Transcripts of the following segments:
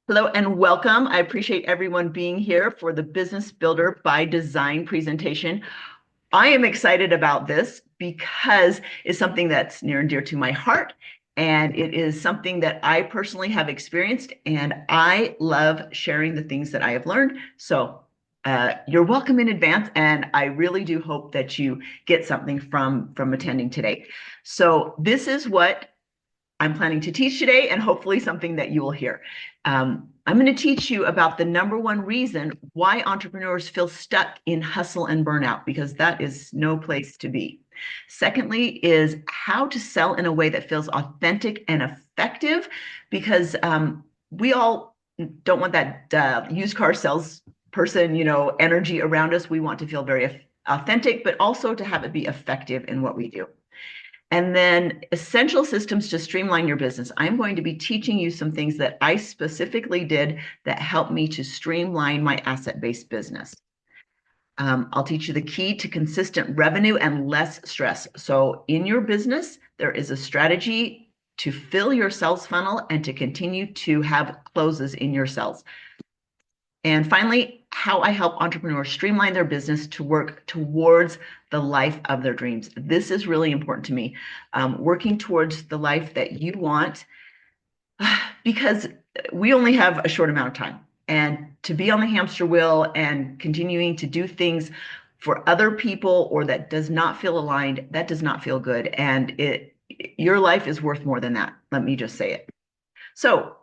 Hello and welcome. I appreciate everyone being here for the Business Builder by Design presentation. I am excited about this because it's something that's near and dear to my heart, and it is something that I personally have experienced, and I love sharing the things that I have learned. So you're welcome in advance, and I really do hope that you get something from attending today. So this is what I'm planning to teach today, and hopefully something that you will hear. I'm going to teach you about the number one reason why entrepreneurs feel stuck in hustle and burnout, because that is no place to be. Secondly, is how to sell in a way that feels authentic and effective, because we all don't want that used car sales person, energy around us. We want to feel very authentic, but also to have it be effective in what we do. And then essential systems to streamline your business. I'm going to be teaching you some things that I specifically did that helped me to streamline my asset-based business. I'll teach you the key to consistent revenue and less stress. So in your business, there is a strategy to fill your sales funnel and to continue to have closes in your sales. And finally, how I help entrepreneurs streamline their business to work towards the life of their dreams. This is really important to me. Working towards the life that you want, because we only have a short amount of time. And to be on the hamster wheel and continuing to do things for other people or that does not feel aligned, that does not feel good. And your life is worth more than that. Let me just say it. So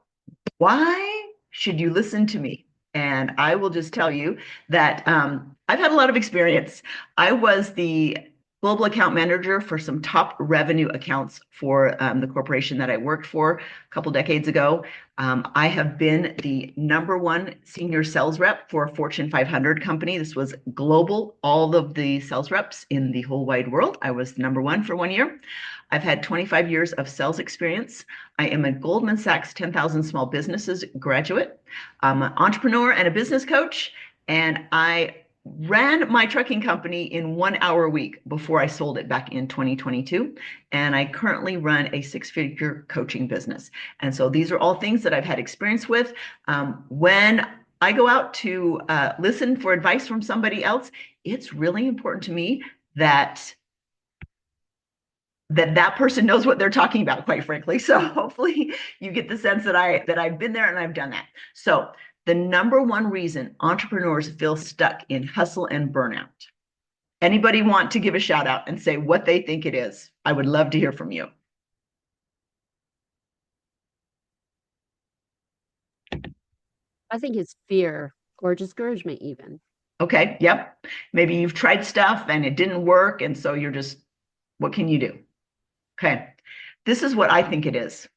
why should you listen to me? And I will just tell you that I've had a lot of experience. I was the global account manager for some top revenue accounts for the corporation that I worked for a couple decades ago. I have been the #1 senior sales rep for a Fortune 500 company. This was global, all of the sales reps in the whole wide world. I was #1 for 1 year. I've had 25 years of sales experience. I am a Goldman Sachs 10,000 Small Businesses graduate. I'm an entrepreneur and a business coach, and I ran my trucking company in 1 hour a week before I sold it back in 2022. And I currently run a 6-figure coaching business. And so these are all things that I've had experience with. When I go out to listen for advice from somebody else, it's really important to me that that person knows what they're talking about, quite frankly. So hopefully you get the sense that I've been there and I've done that. So the #1 reason entrepreneurs feel stuck in hustle and burnout. Anybody want to give a shout out and say what they think it is? I would love to hear from you. I think it's fear or discouragement even. Okay, yep. Maybe you've tried stuff and it didn't work, and so you're just, what can you do? Okay, this is what I think it is.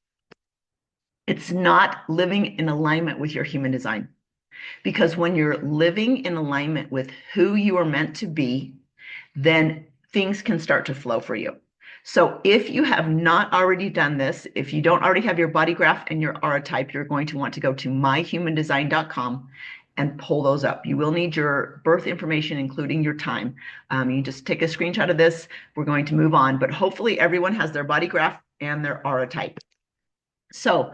It's not living in alignment with your human design. Because when you're living in alignment with who you are meant to be, then things can start to flow for you. So if you have not already done this, if you don't already have your body graph and your aura type, you're going to want to go to myhumandesign.com and pull those up. You will need your birth information, including your time. You just take a screenshot of this. We're going to move on, but hopefully everyone has their body graph and their aura type. So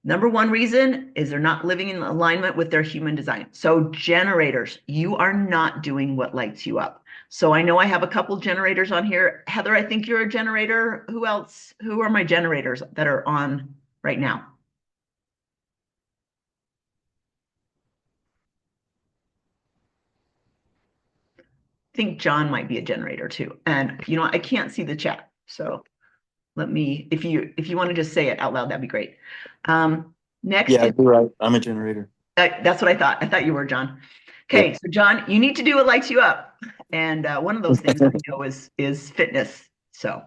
#1 reason is they're not living in alignment with their human design. So generators, you are not doing what lights you up. So I know I have a couple generators on here. Heather, I think you're a generator. Who else? Who are my generators that are on right now? I think John might be a generator too. And I can't see the chat. So let me, if you want to just say it out loud, that'd be great. Next Yeah, is, you're right. I'm a generator. that's what I thought. I thought you were, John. Yep. Okay, so John, you need to do what lights you up. And one of those things I know is fitness. So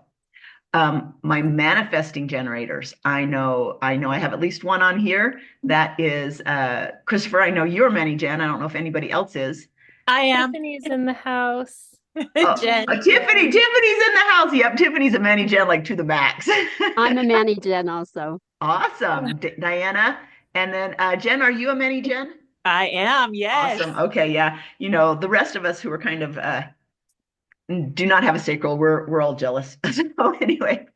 my manifesting generators, I know I have at least one on here. That is Christopher. I know you're a Manny Jen. I don't know if anybody else is. I am. Tiffany's in the house. Jen. Tiffany's in the house. Yep, Tiffany's a Manny Jen, like to the max. I'm a Manny Jen also. Awesome, Diana. And then Jen, are you a Manny Jen? I am, yes. Awesome. Okay, yeah. The rest of us who are kind of do not have a sacral, we're all jealous. So anyway,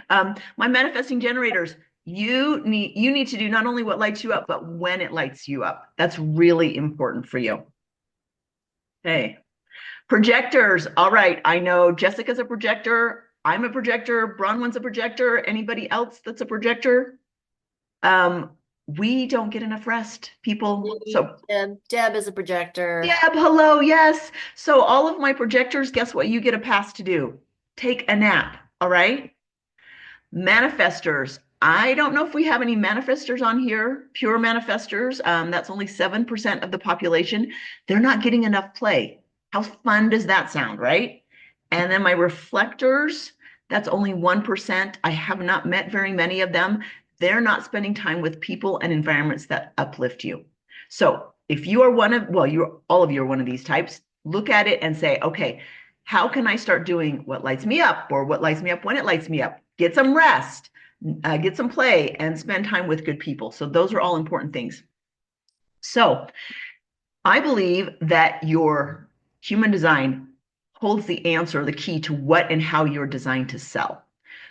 my manifesting generators, you need to do not only what lights you up, but when it lights you up. That's really important for you. Okay. Projectors. All right. I know Jessica's a projector. I'm a projector. Bronwyn's a projector. Anybody else that's a projector? We don't get enough rest, people. So Deb is a projector. Deb, hello. Yes. So all of my projectors, guess what? You get a pass to do. Take a nap. All right. Manifestors. I don't know if we have any manifestors on here, pure manifestors. That's only 7% of the population. They're not getting enough play. How fun does that sound, right? And then my reflectors, that's only 1%. I have not met very many of them. They're not spending time with people and environments that uplift you. So if you are one of, well, all of you are one of these types, look at it and say, okay, how can I start doing what lights me up, or what lights me up when it lights me up? Get some rest, get some play, and spend time with good people. So those are all important things. So I believe that your human design holds the answer, the key to what and how you're designed to sell.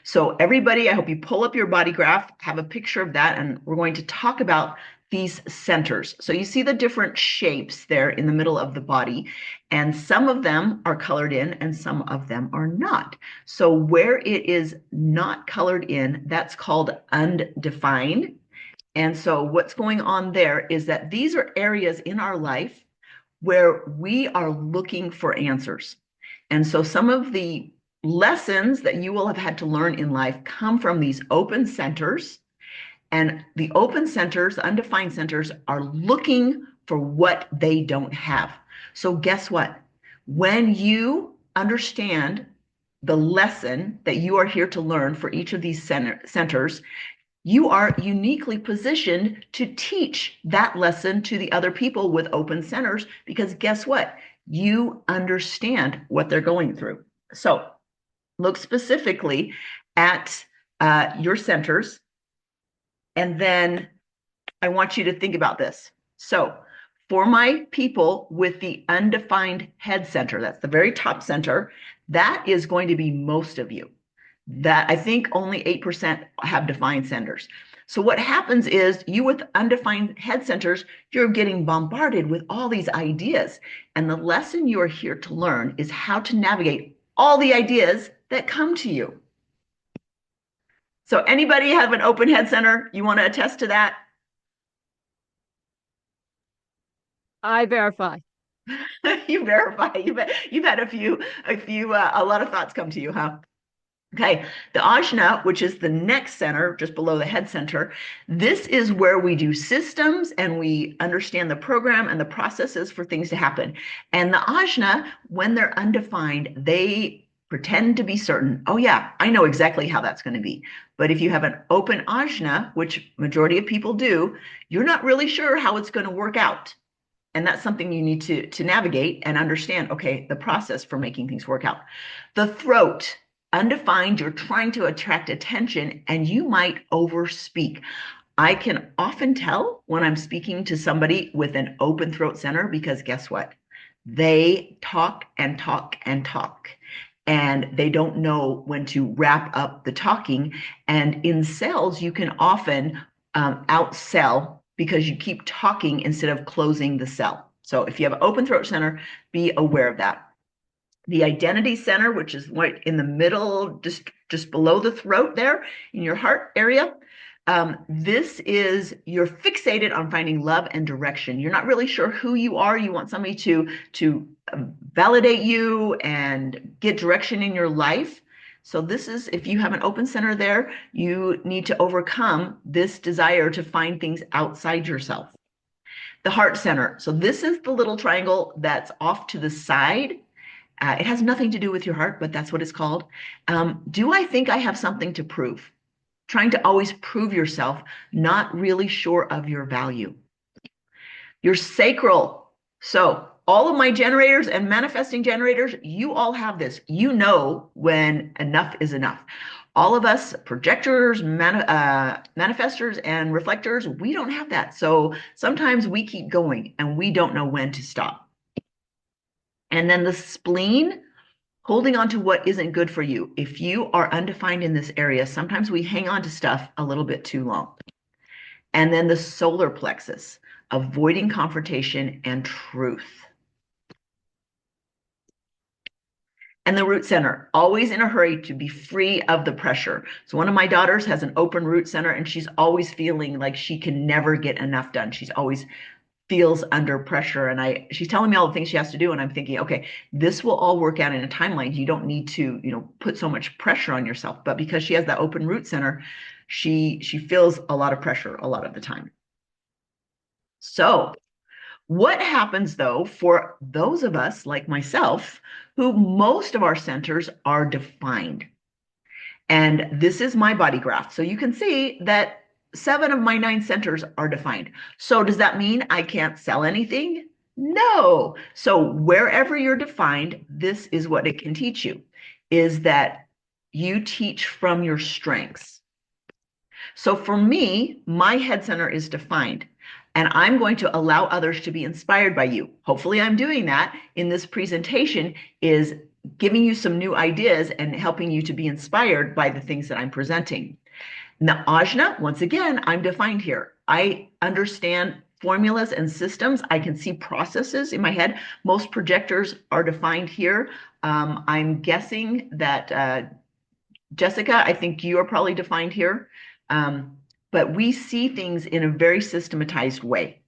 So everybody, I hope you pull up your body graph, have a picture of that, and we're going to talk about these centers. So you see the different shapes there in the middle of the body, and some of them are colored in and some of them are not. So where it is not colored in, that's called undefined. And so what's going on there is that these are areas in our life where we are looking for answers. And so some of the lessons that you will have had to learn in life come from these open centers. And the open centers, the undefined centers, are looking for what they don't have. So guess what? When you understand the lesson that you are here to learn for each of these centers, you are uniquely positioned to teach that lesson to the other people with open centers, because guess what? You understand what they're going through. So look specifically at your centers, and then I want you to think about this. So for my people with the undefined head center, that's the very top center, that is going to be most of you. That I think only 8% have defined centers. So what happens is, you with undefined head centers, you're getting bombarded with all these ideas. And the lesson you are here to learn is how to navigate all the ideas that come to you. So anybody have an open head center? You want to attest to that? I verify. You verify. You've had a lot of thoughts come to you, huh? Okay, the ajna, which is the next center, just below the head center, this is where we do systems and we understand the program and the processes for things to happen. And the ajna, when they're undefined, they pretend to be certain. Oh yeah, I know exactly how that's going to be. But if you have an open ajna, which majority of people do, you're not really sure how it's going to work out. And that's something you need to navigate and understand, okay, the process for making things work out. The throat, undefined, you're trying to attract attention and you might overspeak. I can often tell when I'm speaking to somebody with an open throat center, because guess what? They talk and talk and talk, and they don't know when to wrap up the talking. And in sales, you can often outsell because you keep talking instead of closing the sell. So if you have an open throat center, be aware of that. The identity center, which is right in the middle, just below the throat there in your heart area. This is, you're fixated on finding love and direction. You're not really sure who you are. You want somebody to validate you and get direction in your life. So this is, if you have an open center there, you need to overcome this desire to find things outside yourself. The heart center. So this is the little triangle that's off to the side. It has nothing to do with your heart, but that's what it's called. Do I think I have something to prove? Trying to always prove yourself, not really sure of your value. Your sacral. So all of my generators and manifesting generators, you all have this. You know when enough is enough. All of us projectors, manifestors, and reflectors, we don't have that. So sometimes we keep going and we don't know when to stop. And then the spleen. holding on to what isn't good for you. If you are undefined in this area, sometimes we hang on to stuff a little bit too long. And then the solar plexus, avoiding confrontation and truth. And the root center, always in a hurry to be free of the pressure. So one of my daughters has an open root center, and she's always feeling like she can never get enough done. She's always feels under pressure. And she's telling me all the things she has to do. And I'm thinking, okay, this will all work out in a timeline. You don't need to, put so much pressure on yourself. But because she has that open root center, she feels a lot of pressure a lot of the time. So what happens though for those of us like myself who most of our centers are defined? And this is my body graph. So you can see that 7 of my 9 centers are defined. So does that mean I can't sell anything? No. So wherever you're defined, this is what it can teach you, is that you teach from your strengths. So for me, my head center is defined, and I'm going to allow others to be inspired by you. Hopefully I'm doing that in this presentation, is giving you some new ideas and helping you to be inspired by the things that I'm presenting. Now, ajna, once again, I'm defined here. I understand formulas and systems. I can see processes in my head. Most projectors are defined here. I'm guessing that Jessica, I think you are probably defined here. But we see things in a very systematized way.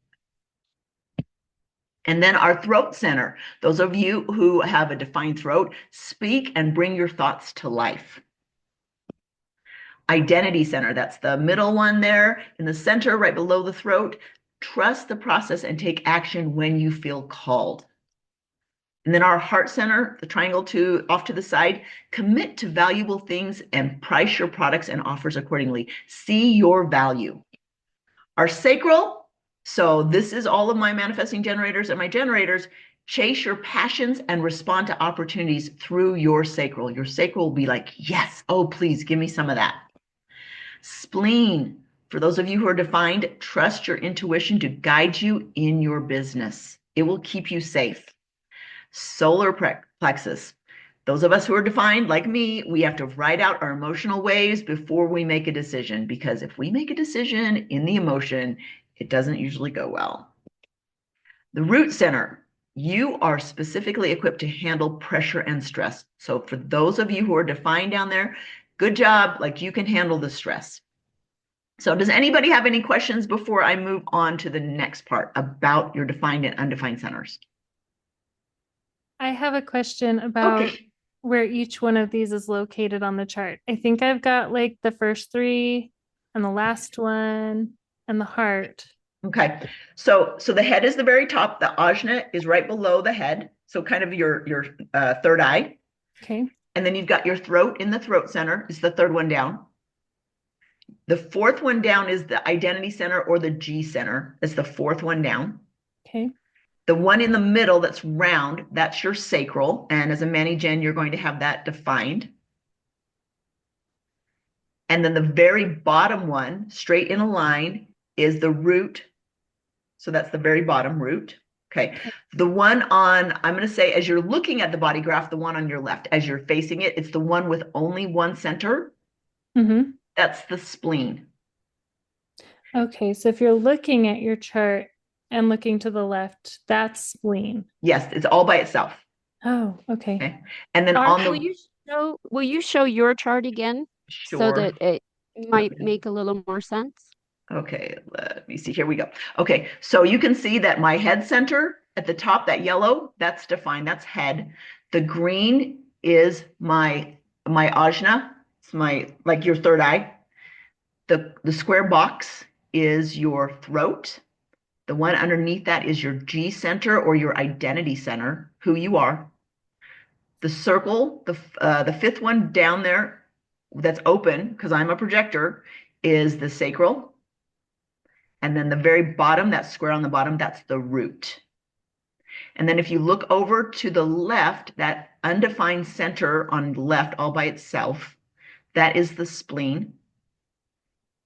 And then our throat center, those of you who have a defined throat, speak and bring your thoughts to life. Identity center, that's the middle one there in the center, right below the throat. Trust the process and take action when you feel called. And then our heart center, the triangle off to the side, commit to valuable things and price your products and offers accordingly. See your value. Our sacral, so this is all of my manifesting generators and my generators. Chase your passions and respond to opportunities through your sacral. Your sacral will be like, yes, oh, please give me some of that. Spleen, for those of you who are defined, trust your intuition to guide you in your business. It will keep you safe. Solar plexus, those of us who are defined, like me, we have to write out our emotional waves before we make a decision, because if we make a decision in the emotion, it doesn't usually go well. The root center, you are specifically equipped to handle pressure and stress. So for those of you who are defined down there, good job, like you can handle the stress. So does anybody have any questions before I move on to the next part about your defined and undefined centers? I have a question about where each one of these is located on the chart. I think I've got like the first 3 and the last one and the heart. Okay, so the head is the very top. The ajna is right below the head, so kind of your third eye. Okay. And then you've got your throat in the throat center, is the third one down. The fourth one down is the identity center, or the G center. It's the fourth one down. Okay. The one in the middle that's round, that's your sacral. And as a Manny Gen, you're going to have that defined. And then the very bottom one, straight in a line, is the root. So that's the very bottom root. Okay. The one on, I'm going to say, as you're looking at the body graph, the one on your left, as you're facing it, it's the one with only one center. Mm-hmm. That's the spleen. Okay. So if you're looking at your chart and looking to the left, that's spleen. Yes, it's all by itself. Oh, okay. Okay. And then Barb, on the will you show your chart again so sure. that it might make a little more sense? Okay, let me see. Here we go. Okay, so you can see that my head center at the top, that yellow, that's defined. That's head. The green is my ajna. It's like your third eye. The square box is your throat. The one underneath that is your G center, or your identity center, who you are. The circle, the fifth one down there that's open, because I'm a projector, is the sacral. And then the very bottom, that square on the bottom, that's the root. And then if you look over to the left, that undefined center on the left all by itself, that is the spleen.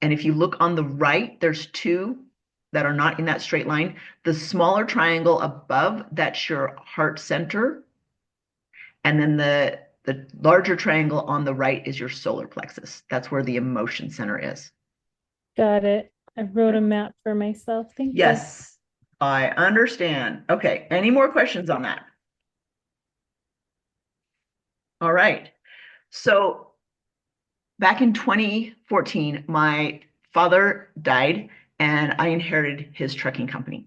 And if you look on the right, there's 2 that are not in that straight line. The smaller triangle above, that's your heart center. And then the larger triangle on the right is your solar plexus. That's where the emotion center is. Got it. I wrote a map for myself. Thank you. Yes, I understand. Okay, any more questions on that? All right. So back in 2014, my father died and I inherited his trucking company.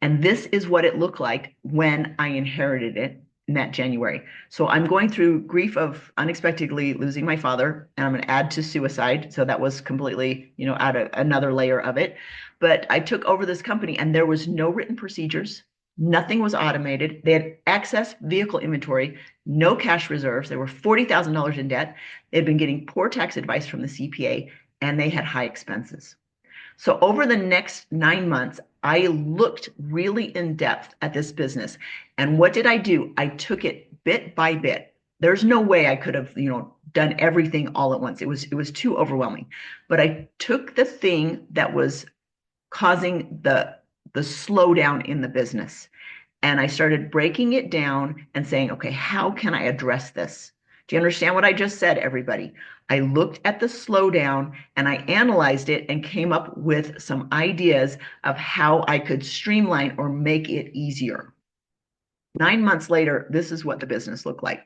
And this is what it looked like when I inherited it in that January. So I'm going through grief of unexpectedly losing my father, and I'm going to add to suicide. So that was completely, add another layer of it. But I took over this company and there was no written procedures. Nothing was automated. They had excess vehicle inventory, no cash reserves. They were $40,000 in debt. They'd been getting poor tax advice from the CPA, and they had high expenses. So over the next 9 months, I looked really in depth at this business. And what did I do? I took it bit by bit. There's no way I could have, done everything all at once. It was too overwhelming. But I took the thing that was causing the slowdown in the business, and I started breaking it down and saying, okay, how can I address this? Do you understand what I just said, everybody? I looked at the slowdown and I analyzed it and came up with some ideas of how I could streamline or make it easier. 9 months later, this is what the business looked like.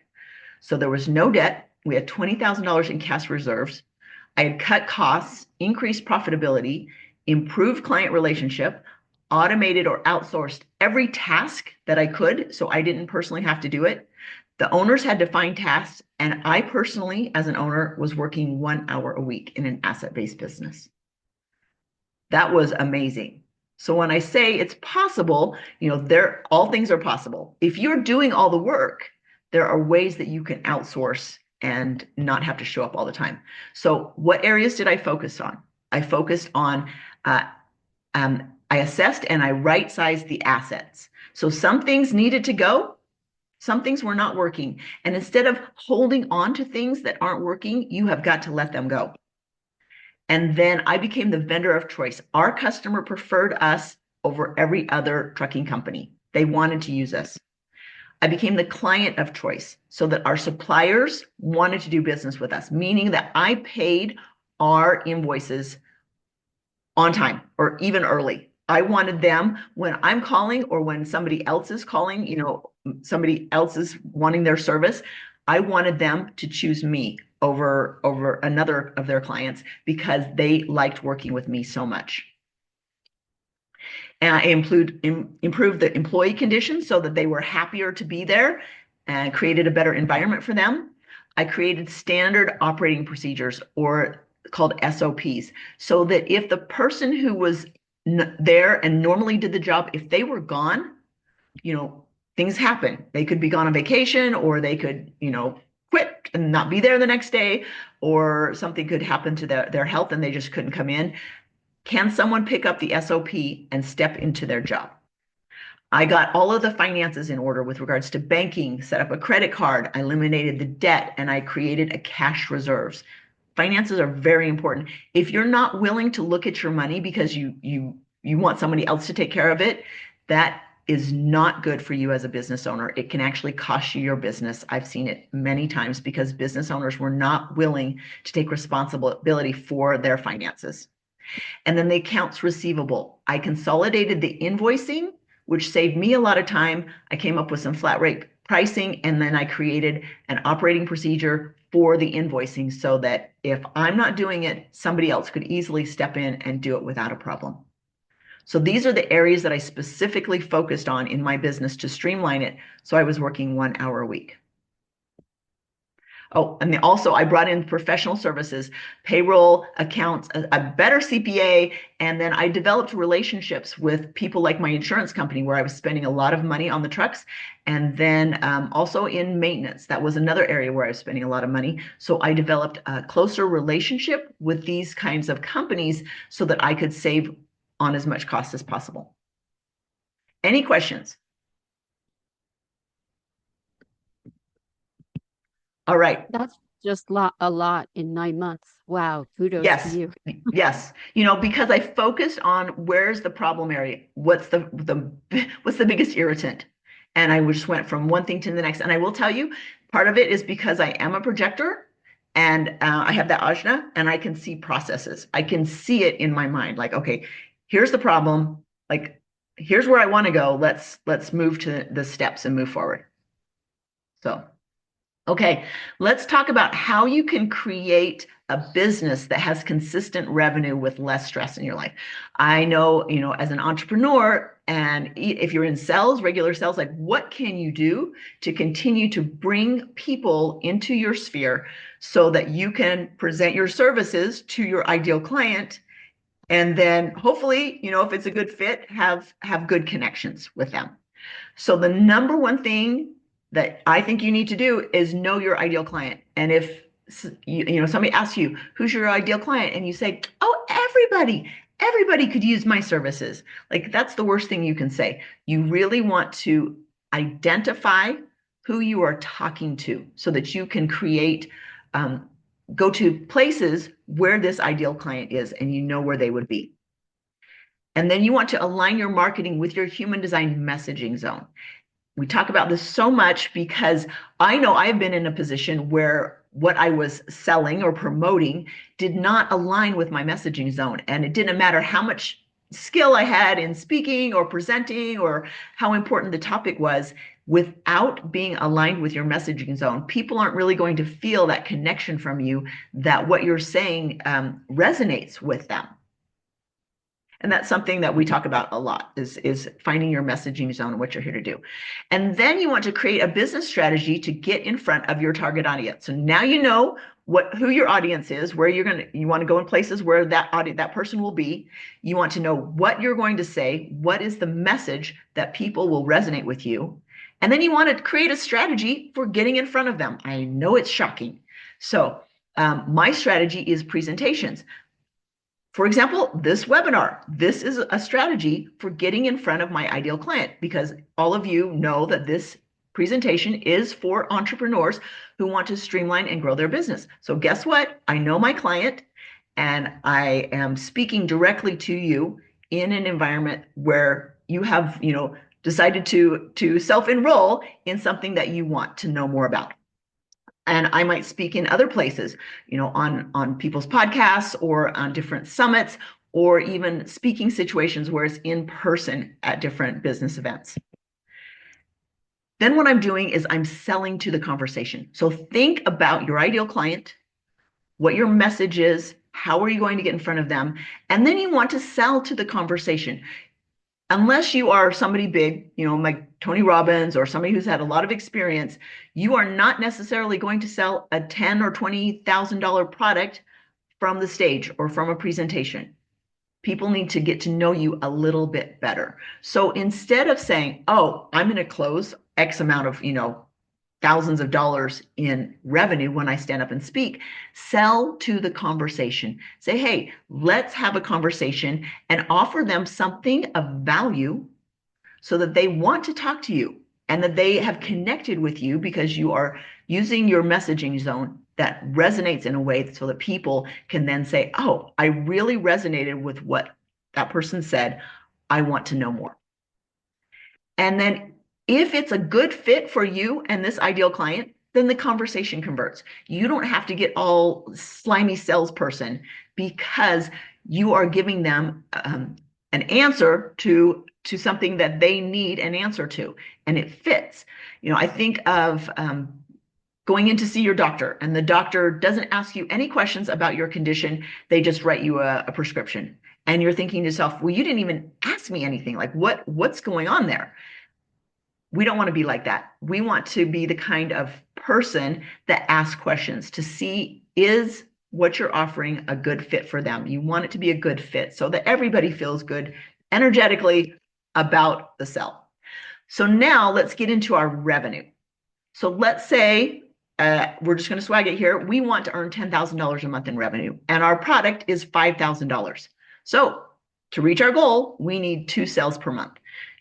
So there was no debt. We had $20,000 in cash reserves. I had cut costs, increased profitability, improved client relationship, automated or outsourced every task that I could, so I didn't personally have to do it. The owners had to find tasks, and I personally, as an owner, was working 1 hour a week in an asset-based business. That was amazing. So when I say it's possible, all things are possible. If you're doing all the work, there are ways that you can outsource and not have to show up all the time. So what areas did I focus on? I focused on, I assessed and I right-sized the assets. So some things needed to go. Some things were not working. And instead of holding on to things that aren't working, you have got to let them go. And then I became the vendor of choice. Our customer preferred us over every other trucking company. They wanted to use us. I became the client of choice so that our suppliers wanted to do business with us, meaning that I paid our invoices on time or even early. I wanted them when I'm calling or when somebody else is calling, somebody else is wanting their service. I wanted them to choose me over another of their clients because they liked working with me so much. And I improved the employee conditions so that they were happier to be there and created a better environment for them. I created standard operating procedures, or called SOPs, so that if the person who was there and normally did the job, if they were gone, things happen. They could be gone on vacation, or they could, quit and not be there the next day, or something could happen to their health and they just couldn't come in. Can someone pick up the SOP and step into their job? I got all of the finances in order with regards to banking, set up a credit card, I eliminated the debt, and I created a cash reserves. Finances are very important. If you're not willing to look at your money because you want somebody else to take care of it, that is not good for you as a business owner. It can actually cost you your business. I've seen it many times because business owners were not willing to take responsibility for their finances. And then the accounts receivable. I consolidated the invoicing, which saved me a lot of time. I came up with some flat rate pricing, and then I created an operating procedure for the invoicing so that if I'm not doing it, somebody else could easily step in and do it without a problem. So these are the areas that I specifically focused on in my business to streamline it. So I was working 1 hour a week. Oh, and also I brought in professional services, payroll, accounts, a better CPA, and then I developed relationships with people like my insurance company where I was spending a lot of money on the trucks, and then also in maintenance. That was another area where I was spending a lot of money. So I developed a closer relationship with these kinds of companies so that I could save on as much cost as possible. Any questions? All right. That's just a lot in 9 months. Wow, kudos Yes. to you. Yes. Because I focused on where's the problem area, what's the biggest irritant, and I just went from one thing to the next. And I will tell you, Part of it is because I am a projector and I have that ajna and I can see processes. I can see it in my mind. Like, okay, here's the problem. Like, here's where I want to go. Let's move to the steps and move forward. So, okay, let's talk about how you can create a business that has consistent revenue with less stress in your life. I know, as an entrepreneur, and if you're in sales, regular sales, like what can you do to continue to bring people into your sphere so that you can present your services to your ideal client, and then hopefully, if it's a good fit, have good connections with them. So the number one thing that I think you need to do is know your ideal client. And if somebody asks you, who's your ideal client? And you say, oh, everybody could use my services. Like, that's the worst thing you can say. You really want to identify who you are talking to so that you can create, go to places where this ideal client is and you know where they would be. And then you want to align your marketing with your human design messaging zone. We talk about this so much because I know I've been in a position where what I was selling or promoting did not align with my messaging zone. And it didn't matter how much skill I had in speaking or presenting or how important the topic was. Without being aligned with your messaging zone, people aren't really going to feel that connection from you, that what you're saying resonates with them. And that's something that we talk about a lot is finding your messaging zone and what you're here to do. And then you want to create a business strategy to get in front of your target audience. So now you know who your audience is, where you want to go in places where that person will be. You want to know what you're going to say, what is the message that people will resonate with you. And then you want to create a strategy for getting in front of them. I know it's shocking. So my strategy is presentations. For example, this webinar, this is a strategy for getting in front of my ideal client, because all of you know that this presentation is for entrepreneurs who want to streamline and grow their business. So guess what? I know my client and I am speaking directly to you in an environment where you have, decided to self-enroll in something that you want to know more about. And I might speak in other places, on people's podcasts or on different summits, or even speaking situations where it's in person at different business events. Then what I'm doing is I'm selling to the conversation. So think about your ideal client, what your message is, how are you going to get in front of them? And then you want to sell to the conversation. Unless you are somebody big, like Tony Robbins or somebody who's had a lot of experience, you are not necessarily going to sell a $10,000 or $20,000 product from the stage or from a presentation. People need to get to know you a little bit better. So instead of saying, oh, I'm going to close X amount of, thousands of dollars in revenue when I stand up and speak, sell to the conversation. Say, hey, let's have a conversation and offer them something of value so that they want to talk to you and that they have connected with you because you are using your messaging zone that resonates in a way so that people can then say, oh, I really resonated with what that person said. I want to know more. And then if it's a good fit for you and this ideal client, then the conversation converts. You don't have to get all slimy salesperson because you are giving them an answer to something that they need an answer to, and it fits. I think of going in to see your doctor, and the doctor doesn't ask you any questions about your condition. They just write you a prescription. And you're thinking to yourself, well, you didn't even ask me anything. Like, what's going on there? We don't want to be like that. We want to be the kind of person that asks questions to see, is what you're offering a good fit for them? You want it to be a good fit so that everybody feels good energetically about the sell. So now let's get into our revenue. So let's say we're just going to swag it here. We want to earn $10,000 a month in revenue, and our product is $5,000. So to reach our goal, we need 2 sales per month.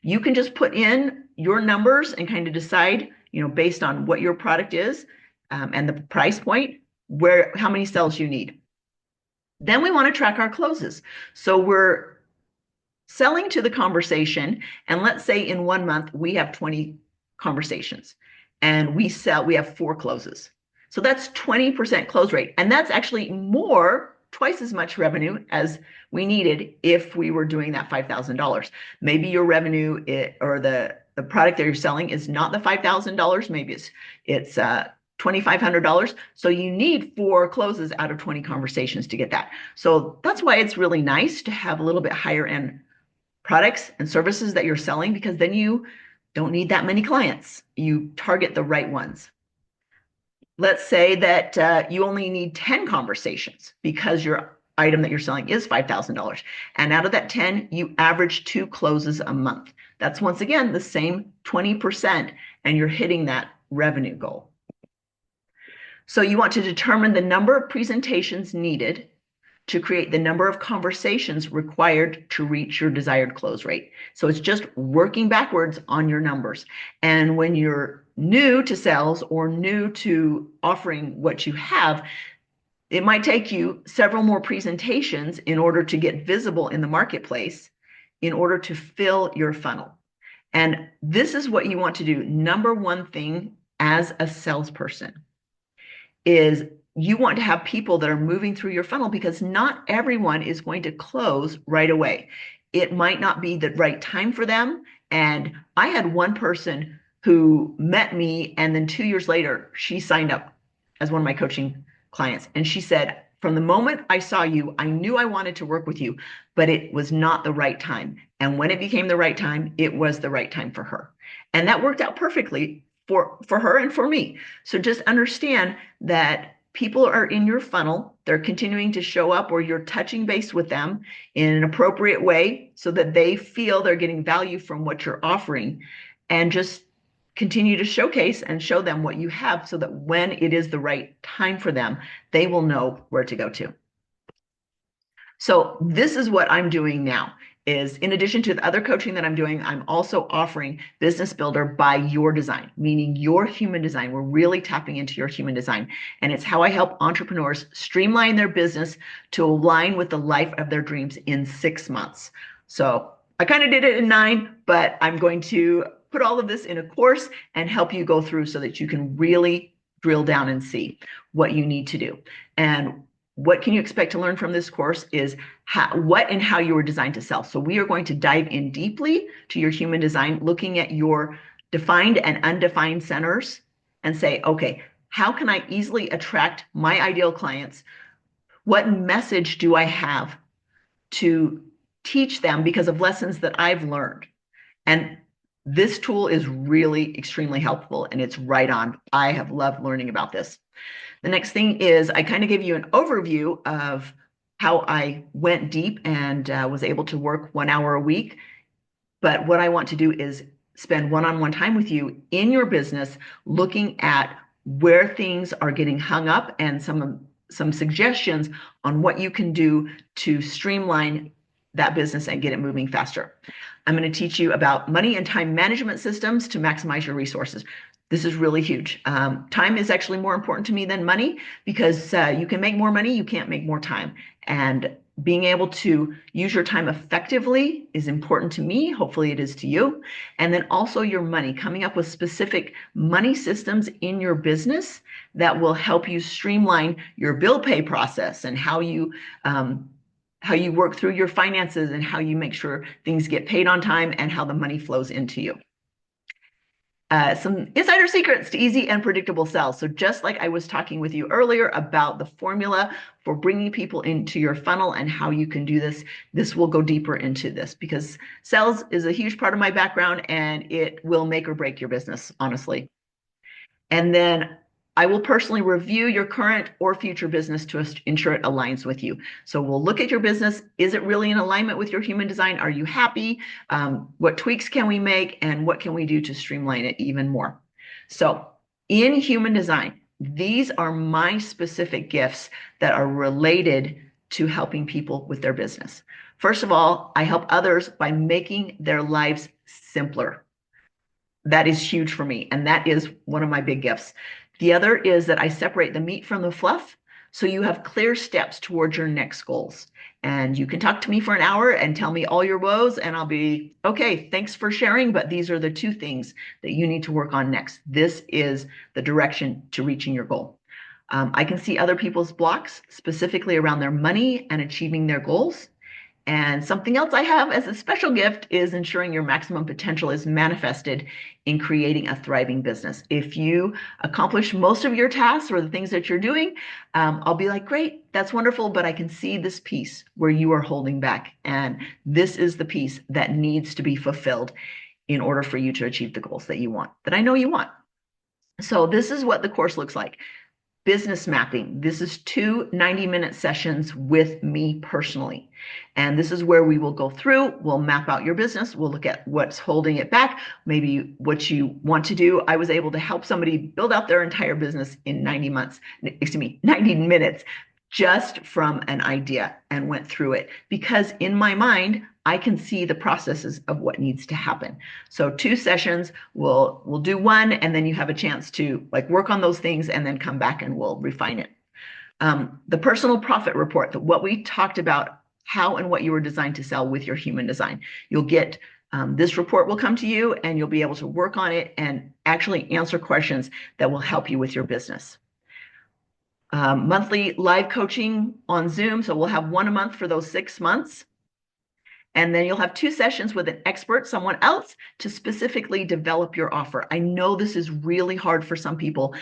You can just put in your numbers and kind of decide, based on what your product is and the price point, how many sales you need. Then we want to track our closes. So we're selling to the conversation, and let's say in 1 month we have 20 conversations. and we have 4 closes. So that's 20% close rate. And that's actually twice as much revenue as we needed if we were doing that $5,000. Maybe your revenue or the product that you're selling is not the $5,000. Maybe it's $2,500. So you need 4 closes out of 20 conversations to get that. So that's why it's really nice to have a little bit higher end products and services that you're selling, because then you don't need that many clients. You target the right ones. Let's say that you only need 10 conversations because your item that you're selling is $5,000. And out of that 10, you average 2 closes a month. That's once again the same 20%, and you're hitting that revenue goal. So you want to determine the number of presentations needed to create the number of conversations required to reach your desired close rate. So it's just working backwards on your numbers. And when you're new to sales or new to offering what you have, it might take you several more presentations in order to get visible in the marketplace, in order to fill your funnel. And this is what you want to do. Number one thing as a salesperson is you want to have people that are moving through your funnel, because not everyone is going to close right away. It might not be the right time for them. And I had one person who met me, and then 2 years later, she signed up as one of my coaching clients. And she said, from the moment I saw you, I knew I wanted to work with you, but it was not the right time. And when it became the right time, it was the right time for her. And that worked out perfectly for her and for me. So just understand that people are in your funnel, they're continuing to show up, or you're touching base with them in an appropriate way so that they feel they're getting value from what you're offering, and just continue to showcase and show them what you have so that when it is the right time for them, they will know where to go to. So this is what I'm doing now. Is in addition to the other coaching that I'm doing, I'm also offering Business Builder by Your Design, meaning your human design. We're really tapping into your human design. And it's how I help entrepreneurs streamline their business to align with the life of their dreams in 6 months. So I kind of did it in 9, but I'm going to put all of this in a course and help you go through so that you can really drill down and see what you need to do. And what can you expect to learn from this course is what and how you were designed to sell. So we are going to dive in deeply to your human design, looking at your defined and undefined centers, and say, okay, how can I easily attract my ideal clients? What message do I have to teach them because of lessons that I've learned? And this tool is really extremely helpful, and it's right on. I have loved learning about this. The next thing is I kind of give you an overview of how I went deep and was able to work 1 hour a week. But what I want to do is spend one-on-one time with you in your business, looking at where things are getting hung up and some suggestions on what you can do to streamline that business and get it moving faster. I'm going to teach you about money and time management systems to maximize your resources. This is really huge. Time is actually more important to me than money, because you can make more money, you can't make more time. And being able to use your time effectively is important to me. Hopefully it is to you. And then also your money, coming up with specific money systems in your business that will help you streamline your bill pay process, and how you work through your finances, and how you make sure things get paid on time, and how the money flows into you. Some insider secrets to easy and predictable sales. So just like I was talking with you earlier about the formula for bringing people into your funnel and how you can do this, this will go deeper into this, because sales is a huge part of my background, and it will make or break your business, honestly. And then I will personally review your current or future business to ensure it aligns with you. So we'll look at your business. Is it really in alignment with your human design? Are you happy? What tweaks can we make? And what can we do to streamline it even more? So in human design, these are my specific gifts that are related to helping people with their business. First of all, I help others by making their lives simpler. That is huge for me, and that is one of my big gifts. The other is that I separate the meat from the fluff. So you have clear steps towards your next goals. And you can talk to me for an hour and tell me all your woes, and I'll be, okay, thanks for sharing, but these are the 2 things that you need to work on next. This is the direction to reaching your goal. I can see other people's blocks, specifically around their money and achieving their goals. And something else I have as a special gift is ensuring your maximum potential is manifested in creating a thriving business. If you accomplish most of your tasks or the things that you're doing, I'll be like, great, that's wonderful, but I can see this piece where you are holding back. And this is the piece that needs to be fulfilled in order for you to achieve the goals that you want, that I know you want. So this is what the course looks like. Business mapping. This is 2 90-minute sessions with me personally. And this is where we will go through, we'll map out your business, we'll look at what's holding it back, maybe what you want to do. I was able to help somebody build out their entire business in 90 minutes, just from an idea, and went through it. Because in my mind, I can see the processes of what needs to happen. So 2 sessions, we'll do 1, and then you have a chance to like work on those things and then come back and we'll refine it. The personal profit report, what we talked about, how and what you were designed to sell with your human design. You'll get this report will come to you, and you'll be able to work on it and actually answer questions that will help you with your business. Monthly live coaching on Zoom. So we'll have 1 a month for those 6 months. And then you'll have 2 sessions with an expert, someone else, to specifically develop your offer. I know this is really hard for some people.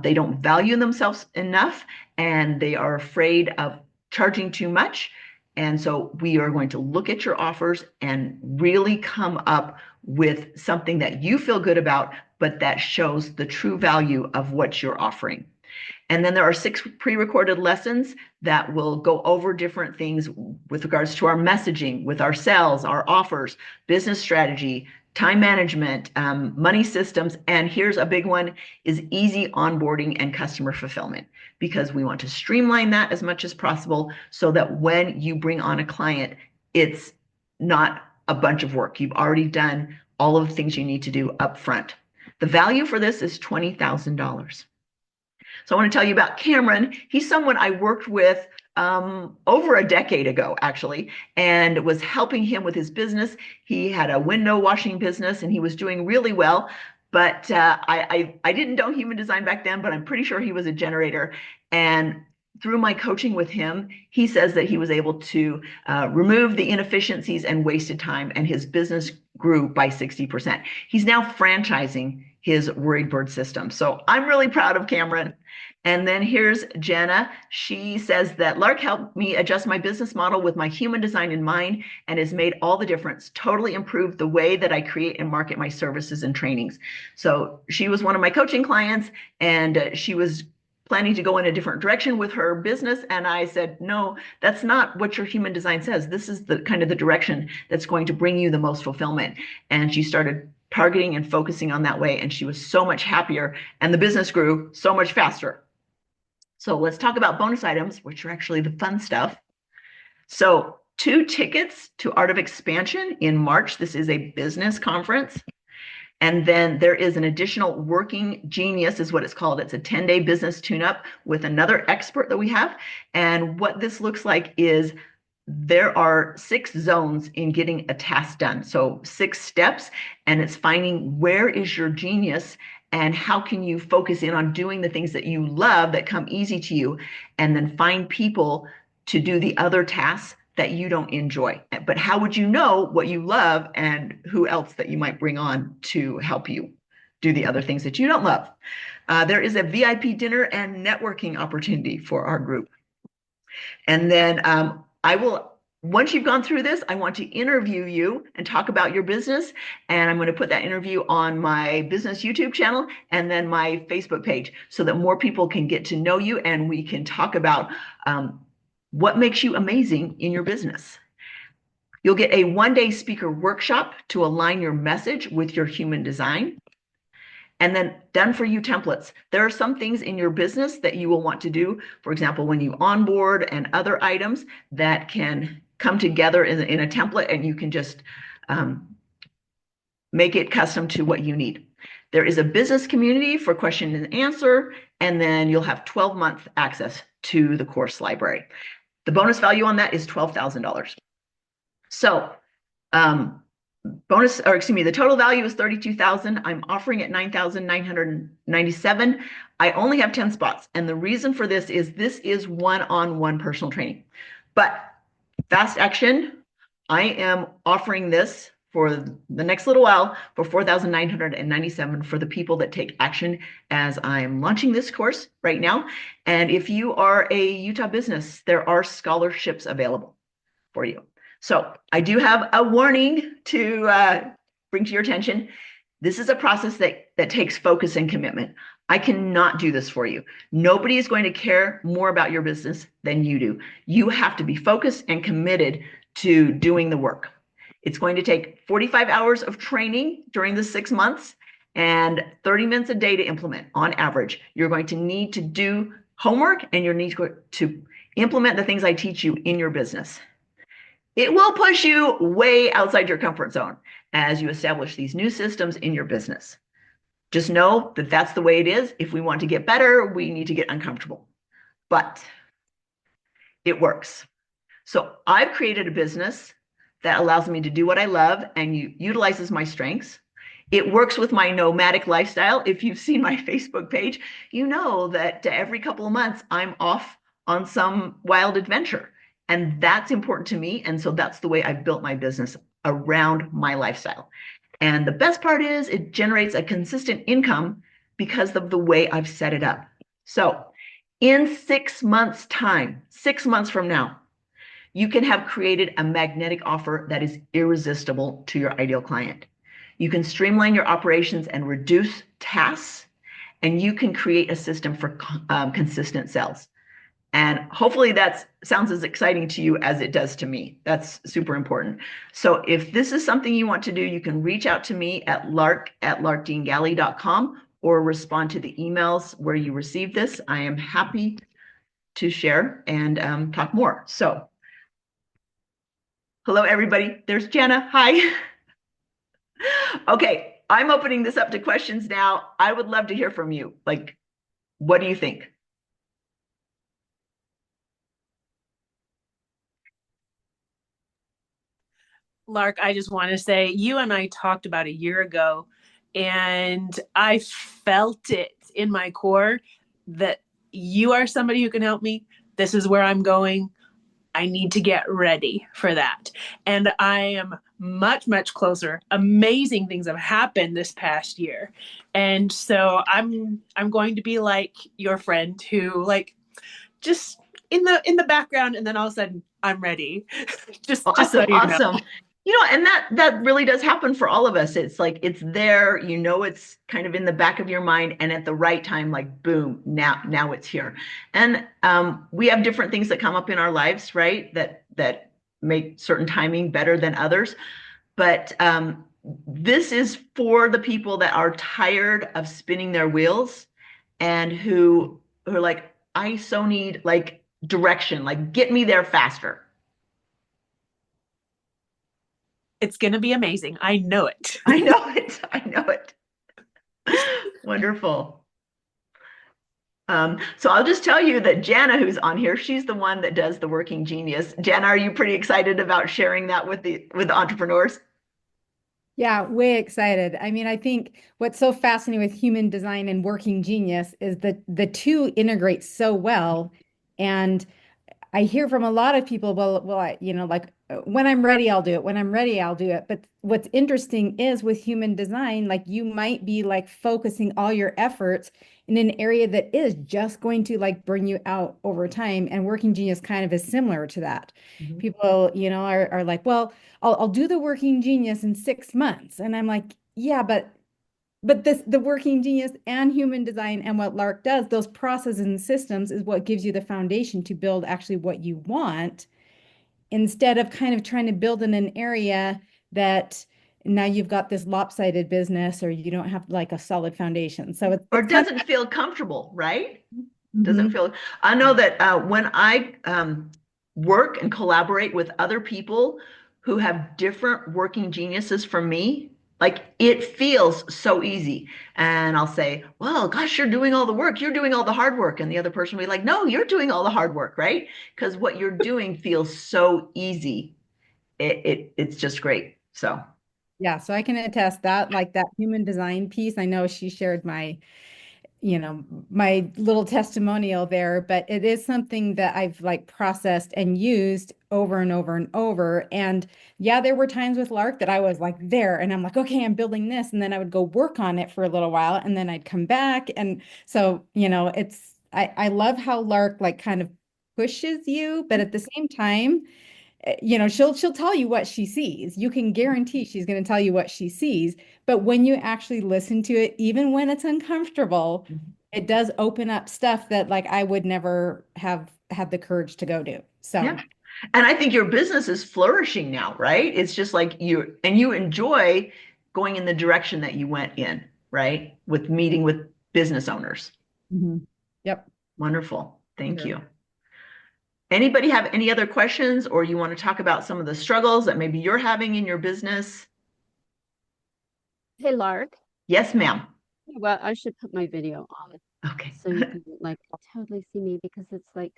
They don't value themselves enough, and they are afraid of charging too much. And so we are going to look at your offers and really come up with something that you feel good about, but that shows the true value of what you're offering. And then there are 6 pre-recorded lessons that will go over different things with regards to our messaging, with our sales, our offers, business strategy, time management, money systems. And here's a big one, is easy onboarding and customer fulfillment, because we want to streamline that as much as possible so that when you bring on a client, it's not a bunch of work. You've already done all of the things you need to do up front. The value for this is $20,000. So I want to tell you about Cameron. He's someone I worked with over a decade ago, actually, and was helping him with his business. He had a window washing business and he was doing really well. But I didn't know human design back then, but I'm pretty sure he was a generator. And through my coaching with him, he says that he was able to remove the inefficiencies and wasted time, and his business grew by 60%. He's now franchising his Worried Bird system. So I'm really proud of Cameron. And then here's Jenna. She says that Lark helped me adjust my business model with my human design in mind and has made all the difference, totally improved the way that I create and market my services and trainings. So she was one of my coaching clients, and she was planning to go in a different direction with her business. And I said, no, that's not what your human design says. This is the kind of the direction that's going to bring you the most fulfillment. And she started targeting and focusing on that way. And she was so much happier, and the business grew so much faster. So let's talk about bonus items, which are actually the fun stuff. So 2 tickets to Art of Expansion in March. This is a business conference. And then there is an additional Working Genius is what it's called. It's a 10-day business tune-up with another expert that we have. And what this looks like is there are 6 zones in getting a task done. So 6 steps, and it's finding where is your genius and how can you focus in on doing the things that you love that come easy to you, and then find people to do the other tasks that you don't enjoy. But how would you know what you love and who else that you might bring on to help you do the other things that you don't love? There is a VIP dinner and networking opportunity for our group. And then once you've gone through this, I want to interview you and talk about your business. And I'm going to put that interview on my business YouTube channel and then my Facebook page so that more people can get to know you and we can talk about what makes you amazing in your business. You'll get a 1-day speaker workshop to align your message with your human design. And then done for you templates. There are some things in your business that you will want to do, for example, when you onboard and other items that can come together in a template, and you can just make it custom to what you need. There is a business community for question and answer, and then you'll have 12-month access to the course library. The bonus value on that is $12,000. So the total value is $32,000. I'm offering it $9,997. I only have 10 spots. And the reason for this is one-on-one personal training. But fast action, I am offering this for the next little while for $4,997 for the people that take action as I'm launching this course right now. And if you are a Utah business, there are scholarships available for you. So I do have a warning to bring to your attention. This is a process that takes focus and commitment. I cannot do this for you. Nobody is going to care more about your business than you do. You have to be focused and committed to doing the work. It's going to take 45 hours of training during the 6 months and 30 minutes a day to implement on average. You're going to need to do homework and you need to implement the things I teach you in your business. It will push you way outside your comfort zone as you establish these new systems in your business. Just know that that's the way it is. If we want to get better, we need to get uncomfortable. But it works. So I've created a business that allows me to do what I love and utilizes my strengths. It works with my nomadic lifestyle. If you've seen my Facebook page, you know that every couple of months I'm off on some wild adventure. And that's important to me. And so that's the way I've built my business around my lifestyle. And the best part is it generates a consistent income because of the way I've set it up. So in 6 months' time, 6 months from now, you can have created a magnetic offer that is irresistible to your ideal client. You can streamline your operations and reduce tasks, and you can create a system for consistent sales. And hopefully that sounds as exciting to you as it does to me. That's super important. So if this is something you want to do, you can reach out to me at lark@larkdeangalley.com or respond to the emails where you received this. I am happy to share and talk more. So hello, everybody. There's Jana. Hi. Okay, I'm opening this up to questions now. I would love to hear from you. Like, what do you think? Lark, I just want to say you and I talked about a year ago, and I felt it in my core that you are somebody who can help me. This is where I'm going. I need to get ready for that. And I am much, much closer. Amazing things have happened this past year. And so I'm going to be like your friend who just in the background, and then all of a sudden I'm ready. just so you know. You know, and that really does happen for all of us. It's like it's there, it's kind of in the back of your mind, and at the right time, like boom, now it's here. And we have different things that come up in our lives, right? That make certain timing better than others. But this is for the people that are tired of spinning their wheels and who are like, I so need like direction, like get me there faster. It's going to be amazing. I know it. I know it. Wonderful. So I'll just tell you that Jana, who's on here, she's the one that does the Working Genius. Jana, are you pretty excited about sharing that with the entrepreneurs? Yeah, way excited. I mean, I think what's so fascinating with human design and Working Genius is that the two integrate so well. And I hear from a lot of people, when I'm ready, I'll do it. When I'm ready, I'll do it. But what's interesting is with human design, like you might be like focusing all your efforts in an area that is just going to like bring you out over time. And Working Genius kind of is similar to that. Mm-hmm. People, are like, well, I'll do the Working Genius in 6 months. And I'm like, yeah, but the Working Genius and human design and what Lark does, those processes and systems is what gives you the foundation to build actually what you want, instead of kind of trying to build in an area that now you've got this lopsided business or you don't have like a solid foundation. So it doesn't feel comfortable, right? Mm-hmm. Doesn't feel. I know that when I work and collaborate with other people who have different working geniuses from me, Like it feels so easy. And I'll say, well, gosh, you're doing all the work. You're doing all the hard work. And the other person will be like, no, you're doing all the hard work, right? Because what you're doing feels so easy. It's just great. So Yeah, so I can attest that, like that human design piece. I know she shared my, my little testimonial there, but it is something that I've like processed and used over and over and over. And yeah, there were times with Lark that I was like there and I'm like, okay, I'm building this. And then I would go work on it for a little while and then I'd come back. And so, I love how Lark like kind of pushes you, but at the same time, she'll tell you what she sees. You can guarantee she's going to tell you what she sees. But when you actually listen to it, even when it's uncomfortable, it does open up stuff that like I would never have had the courage to go do. So yeah. And I think your business is flourishing now, right? It's just like you enjoy going in the direction that you went in, right? With meeting with business owners. Yep. Wonderful. Thank Sure. you. Anybody have any other questions, or you want to talk about some of the struggles that maybe you're having in your business? Hey, Lark. Yes, ma'am. Well, I should put my video on Okay. so you can like totally see me because it's like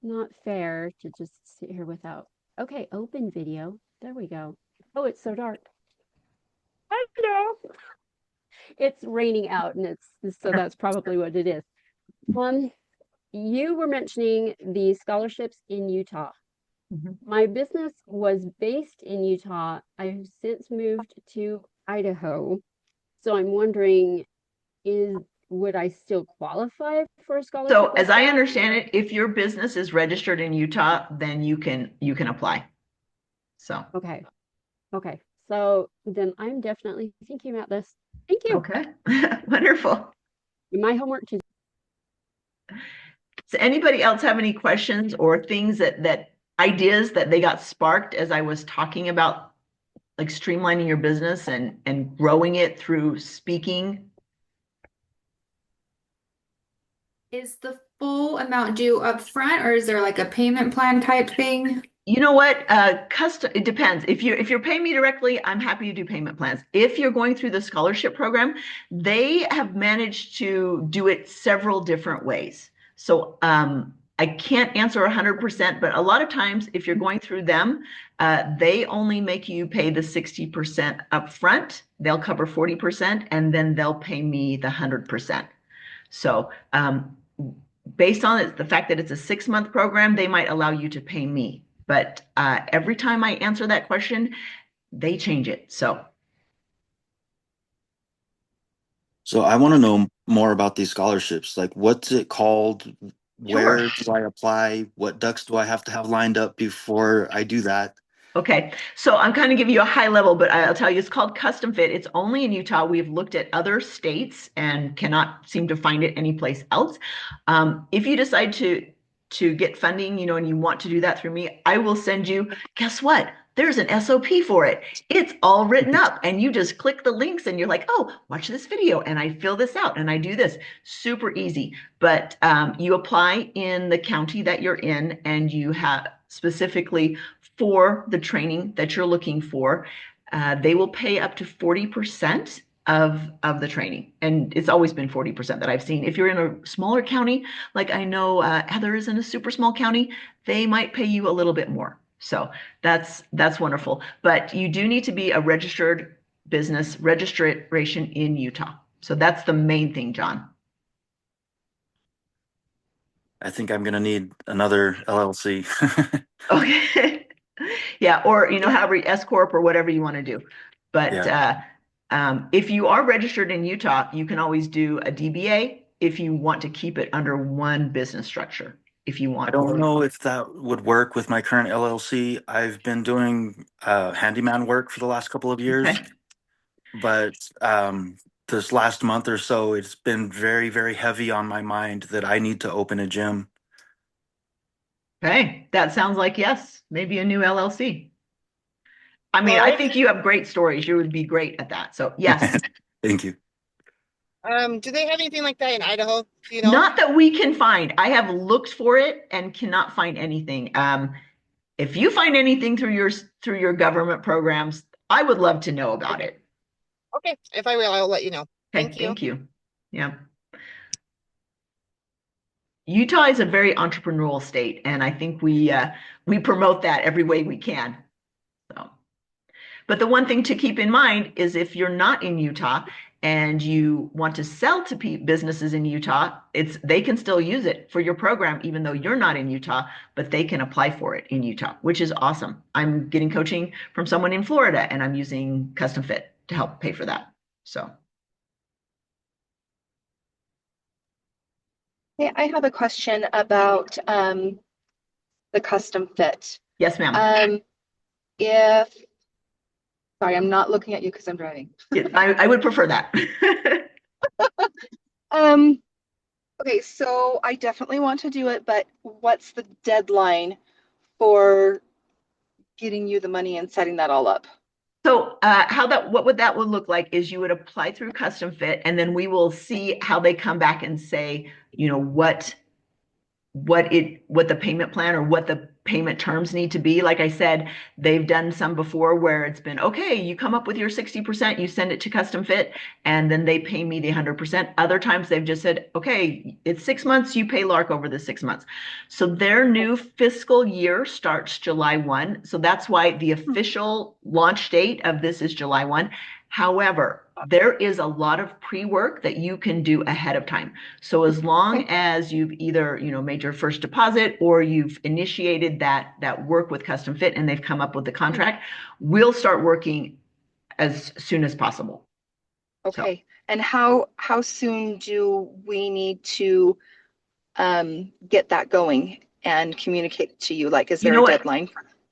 not fair to just sit here without. Okay, open video. There we go. Oh, it's so dark. Hello. It's raining out and so that's probably what it is. You were mentioning the scholarships in Utah. My business was based in Utah. I've since moved to Idaho. So I'm wondering, would I still qualify for a scholarship? So as I understand it, if your business is registered in Utah, then you can apply. So okay. So then I'm definitely thinking about this. Thank you. Okay. Wonderful. My homework to. Does anybody else have any questions or things that ideas that they got sparked as I was talking about like streamlining your business and growing it through speaking? Is the full amount due up front, or is there like a payment plan type thing? You know what? It depends. If you're paying me directly, I'm happy to do payment plans. If you're going through the scholarship program, they have managed to do it several different ways. So I can't answer 100%, but a lot of times if you're going through them, they only make you pay the 60% upfront. They'll cover 40%, and then they'll pay me the 100%. So based on it, the fact that it's a 6-month program, they might allow you to pay me. But every time I answer that question, they change it. So I want to know more about these scholarships. Like, what's it called? Sure. Where do I apply? What ducks do I have to have lined up before I do that? Okay, so I'm kind of giving you a high level, but I'll tell you it's called Custom Fit. It's only in Utah. We've looked at other states and cannot seem to find it anyplace else. If you decide to get funding, and you want to do that through me, I will send you, guess what? There's an SOP for it. It's all written up and you just click the links and you're like, oh, watch this video and I fill this out and I do this. Super easy. But you apply in the county that you're in and you have specifically for the training that you're looking for. They will pay up to 40% of the training. And it's always been 40% that I've seen. If you're in a smaller county, like I know Heather is in a super small county, they might pay you a little bit more. So that's wonderful. But you do need to be a registered business registration in Utah. So that's the main thing, John. I think I'm going to need another LLC. Okay. Yeah. Or, however, S Corp or whatever you want to do. But Yeah. If you are registered in Utah, you can always do a DBA if you want to keep it under one business structure. If you want. I don't know if that would work with my current LLC. I've been doing handyman work for the last couple of years, Okay. but this last month or so, it's been very, very heavy on my mind that I need to open a gym. Okay, that sounds like yes, maybe a new LLC. I mean, I think you have great stories. You would be great at that. So yes. Thank you. Do they have anything like that in Idaho? Do you know? Not that we can find. I have looked for it and cannot find anything. If you find anything through your government programs, I would love to know about it. Okay, if I will, I'll let you know. Okay, Thank you. thank you. Yeah. Utah is a very entrepreneurial state, and I think we promote that every way we can. So, but the one thing to keep in mind is if you're not in Utah and you want to sell to businesses in Utah, they can still use it for your program, even though you're not in Utah, but they can apply for it in Utah, which is awesome. I'm getting coaching from someone in Florida, and I'm using Custom Fit to help pay for that. So. Hey, I have a question about the custom fit. Yes, ma'am. If, sorry, I'm not looking at you because I'm driving. I would prefer that. Okay, so I definitely want to do it, but what's the deadline for getting you the money and setting that all up? So what that would look like is you would apply through Custom Fit, and then we will see how they come back and say, what the payment plan or what the payment terms need to be. Like I said, they've done some before where it's been, okay, you come up with your 60%, you send it to Custom Fit, and then they pay me the 100%. Other times they've just said, okay, it's 6 months, you pay Lark over the 6 months. So their new fiscal year starts July 1. So that's why the official launch date of this is July 1. However, there is a lot of pre-work that you can do ahead of time. So as long as you've either, made your first deposit or you've initiated that work with Custom Fit and they've come up with the contract, we'll start working as soon as possible. Okay. So. And how soon do we need to get that going and communicate to you? Like, is there a deadline?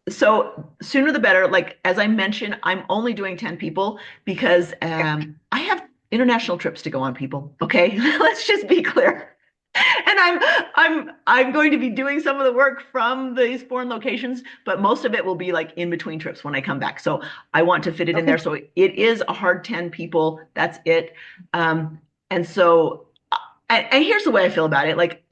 So sooner the better. Like, as I mentioned, I'm only doing 10 people because I have international trips to go on, people. Okay. Let's just be clear. And I'm going to be doing some of the work from these foreign locations, but most of it will be like in between trips when I come back. So I want to fit it in there. So it is a hard 10 people. That's it. And so, and here's the way I feel about it. Like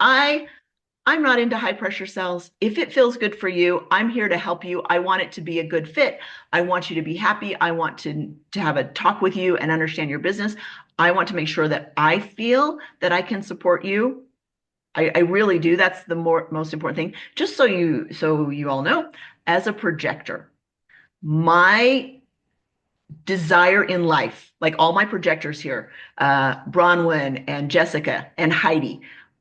I'm not into high pressure sales. If it feels good for you, I'm here to help you. I want it to be a good fit. I want you to be happy. I want to have a talk with you and understand your business. I want to make sure that I feel that I can support you. I really do. That's the most important thing. Just so you all know, as a projector, my desire in life, like all my projectors here, Bronwyn and Jessica and Heidi,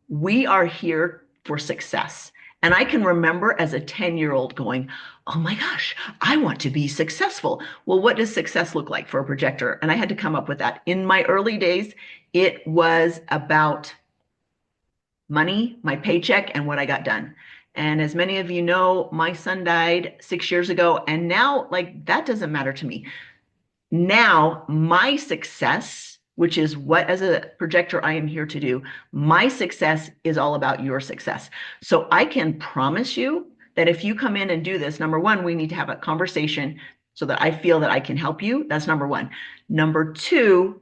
we are here for success. And I can remember as a 10-year-old going, oh my gosh, I want to be successful. Well, what does success look like for a projector? And I had to come up with that. In my early days, it was about money, my paycheck, and what I got done. And as many of you know, my son died 6 years ago. And now, like, that doesn't matter to me. Now, my success, which is what as a projector I am here to do, my success is all about your success. So I can promise you that if you come in and do this, number one, we need to have a conversation so that I feel that I can help you. That's number one. Number two,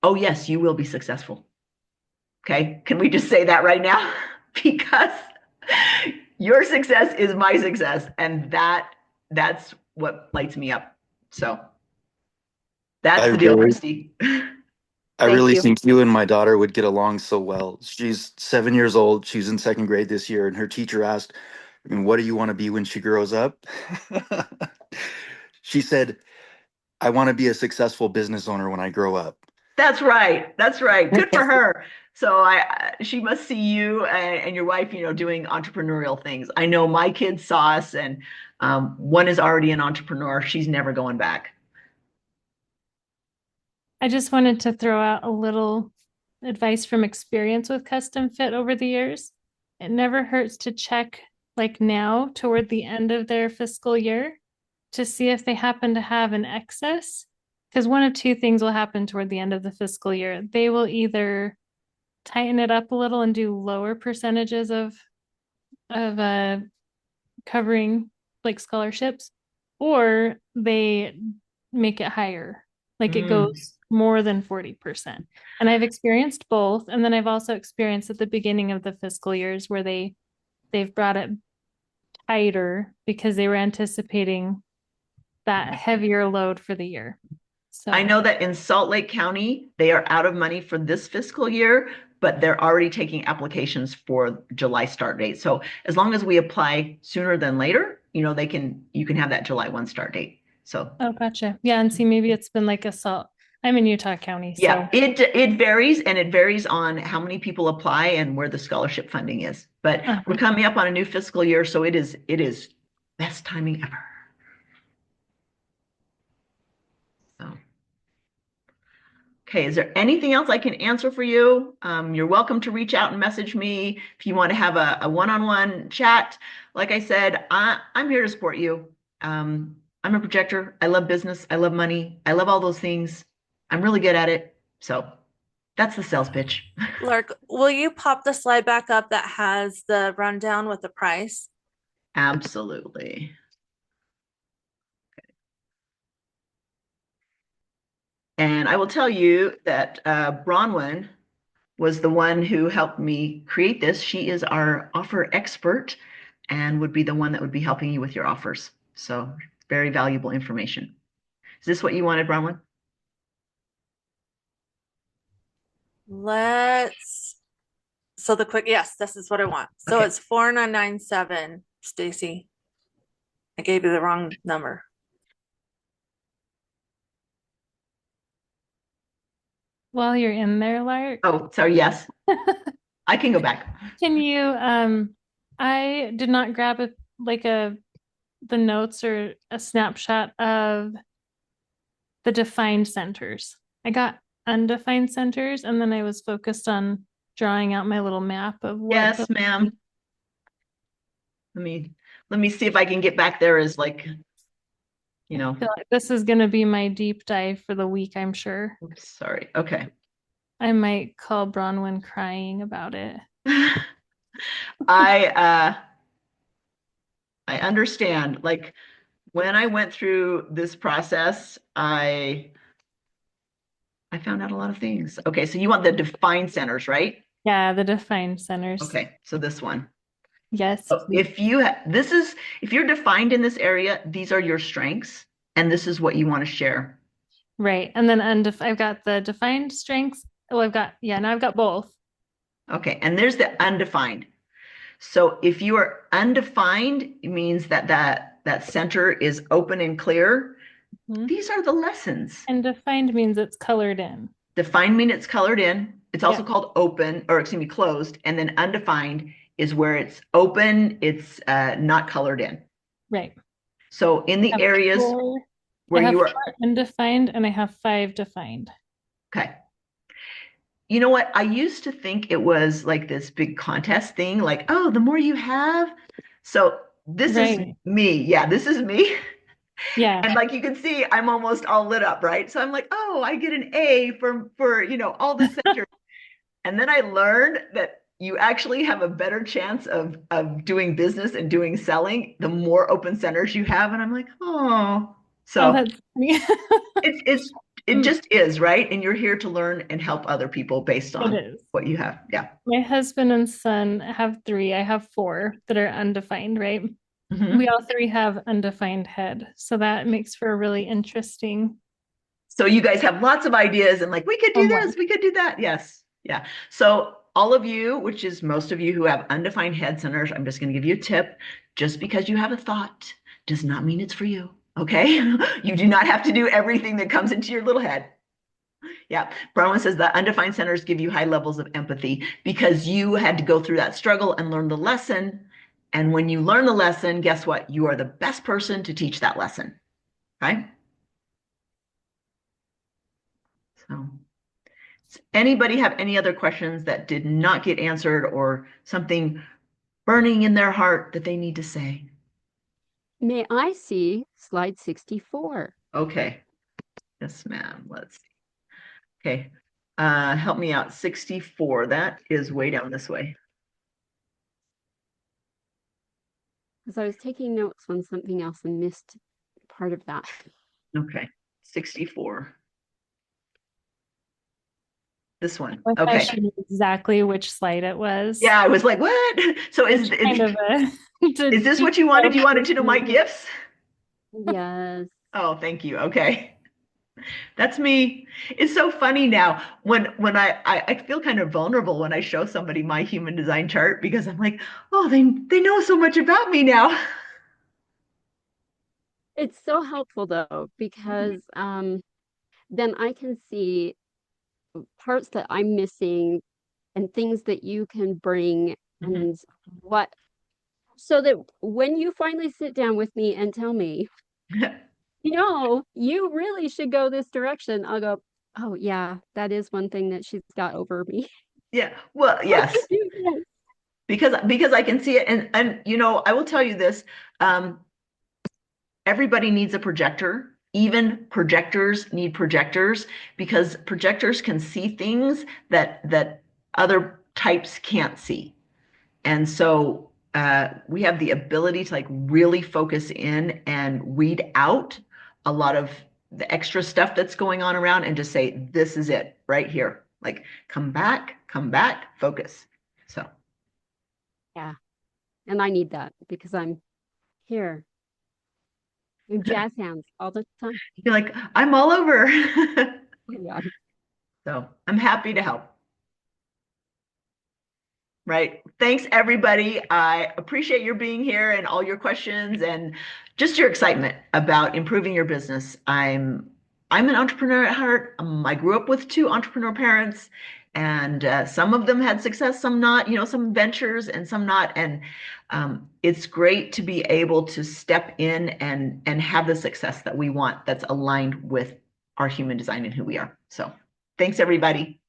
oh yes, you will be successful. Okay, can we just say that right now? Because your success is my success, and that's what lights me up. So that's the deal, Christy. I really think you and my daughter would get along so well. She's 7 years old. She's in second grade this year, and her teacher asked, what do you want to be when she grows up? She said, I want to be a successful business owner when I grow up. That's right. That's right. Good for her. So she must see you and your wife, doing entrepreneurial things. I know my kids saw us, and one is already an entrepreneur. She's never going back. I just wanted to throw out a little advice from experience with Custom Fit over the years. It never hurts to check, like now, toward the end of their fiscal year to see if they happen to have an excess. Because one of two things will happen toward the end of the fiscal year. They will either tighten it up a little and do lower percentages of covering like scholarships, or they make it higher. Like it goes more than 40%. And I've experienced both. And then I've also experienced at the beginning of the fiscal years where they've brought it tighter because they were anticipating that heavier load for the year. So I know that in Salt Lake County, they are out of money for this fiscal year, but they're already taking applications for July start date. So as long as we apply sooner than later, you can have that July 1 start date. So oh, gotcha. Yeah, and see, maybe it's been like a salt. I'm in Utah County, so yeah, it varies, and it varies on how many people apply and where the scholarship funding is. But we're coming up on a new fiscal year, so it is best timing ever. So. Okay, is there anything else I can answer for you? You're welcome to reach out and message me if you want to have a one-on-one chat. Like I said, I'm here to support you. I'm a projector. I love business. I love money. I love all those things. I'm really good at it. So that's the sales pitch. Lark, will you pop the slide back up that has the rundown with the price? Absolutely. And I will tell you that Bronwyn was the one who helped me create this. She is our offer expert and would be the one that would be helping you with your offers. So very valuable information. Is this what you wanted, Bronwyn? Yes, this is what I want. So Okay. it's 4997, Stacy. I gave you the wrong number. while you're in there, Lark, Oh, sorry. Yes. I can go back. can you I did not grab the notes or a snapshot of the defined centers. I got undefined centers, and then I was focused on drawing out my little map of what. Yes, ma'am. Let me see if I can get back there as like, I feel like this is going to be my deep dive for the week, I'm sure. Oops, sorry. Okay. I might call Bronwyn crying about it. I understand. Like when I went through this process, I found out a lot of things. Okay, so you want the defined centers, right? Yeah, the defined centers. Okay, so this one. Yes. So if you're defined in this area, these are your strengths, and this is what you want to share. Right. And then I've got the defined strengths. Oh, now I've got both. Okay, and there's the undefined. So if you are undefined, it means that center is open and clear. Mhm. These are the lessons. And defined means it's colored in. Defined means it's colored in. It's also called open, or excuse me, closed. And then undefined is where it's open, it's not colored in. Right. So in the areas where you are 4 undefined, and I have 5 defined. Okay. You know what? I used to think it was like this big contest thing, like, oh, the more you have. So this is me. Yeah, this is me. Yeah. And like you can see, I'm almost all lit up, right? So I'm like, oh, I get an A for all the centers. And then I learned that you actually have a better chance of doing business and doing selling the more open centers you have. And I'm like, oh. So that's funny. it just is, right? And you're here to learn and help other people based on what you have. Yeah. My husband and son have 3. I have 4 that are undefined, right? Mhm. We all 3 have undefined head. So that makes for a really interesting. So you guys have lots of ideas and like, we could do this, we could do that. Yes. Yeah. So all of you, which is most of you who have undefined head centers, I'm just going to give you a tip. Just because you have a thought does not mean it's for you. Okay. You do not have to do everything that comes into your little head. Yeah. Bronwyn says that undefined centers give you high levels of empathy because you had to go through that struggle and learn the lesson. And when you learn the lesson, guess what? You are the best person to teach that lesson. Okay. So does anybody have any other questions that did not get answered or something burning in their heart that they need to say? May I see slide 64? Okay. Yes, ma'am. Let's see. Okay. Help me out. 64. That is way down this way. Because I was taking notes on something else and missed part of that. Okay. 64. This one. I Okay. should know exactly which slide it was. Yeah, I was like, what? So is this what you wanted? You wanted to know my gifts? Yes. Oh, thank you. Okay. That's me. It's so funny now when I feel kind of vulnerable when I show somebody my human design chart because I'm like, oh, they know so much about me now. It's so helpful though, because then I can see parts that I'm missing and things that you can bring and what, so that when you finally sit down with me and tell me, you really should go this direction, I'll go, oh yeah, that is one thing that she's got over me. Yeah. Well, I yes. can do this. Because I can see it and I will tell you this, everybody needs a projector. Even projectors need projectors because projectors can see things that other types can't see. And so we have the ability to like really focus in and weed out a lot of the extra stuff that's going on around and just say, this is it right here. Like come back, focus. So Yeah. And I need that because I'm here. I'm jazz hands all the time. you're like, I'm all over. Yeah. So I'm happy to help. Right. Thanks, everybody. I appreciate your being here and all your questions and just your excitement about improving your business. I'm an entrepreneur at heart. I grew up with two entrepreneur parents, and some of them had success, some not. Some ventures and some not. And it's great to be able to step in and have the success that we want. That's aligned with our human design and who we are. So, thanks, everybody.